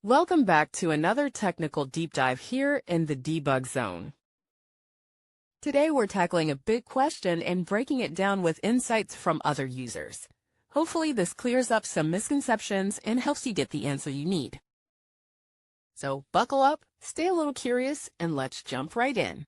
Welcome back to another technical deep dive here in the debug zone. Today we're tackling a big question and breaking it down with insights from other users. Hopefully this clears up some misconceptions and helps you get the answer you need. So buckle up, stay a little curious, and let's jump right in.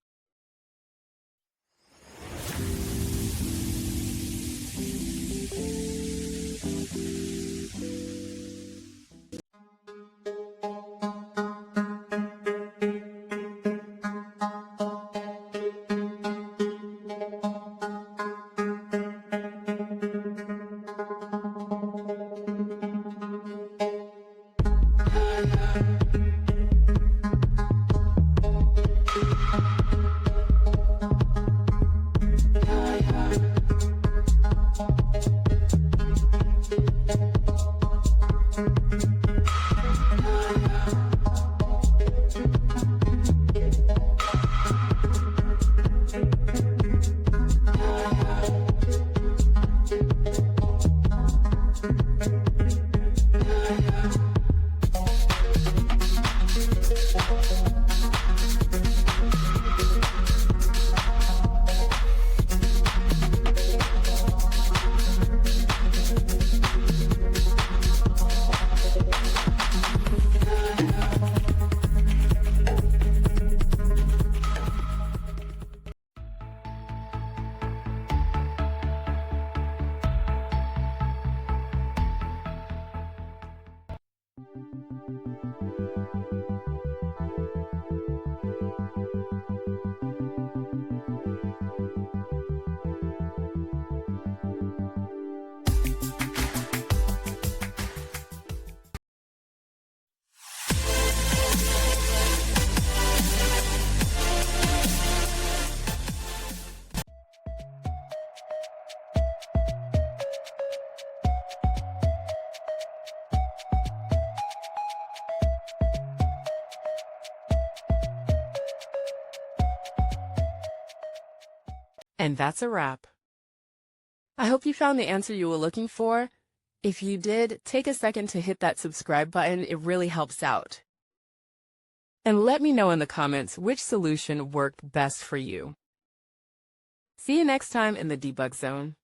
And that's a wrap. I hope you found the answer you were looking for. If you did, take a second to hit that subscribe button. It really helps out. And let me know in the comments which solution worked best for you. See you next time in the debug zone.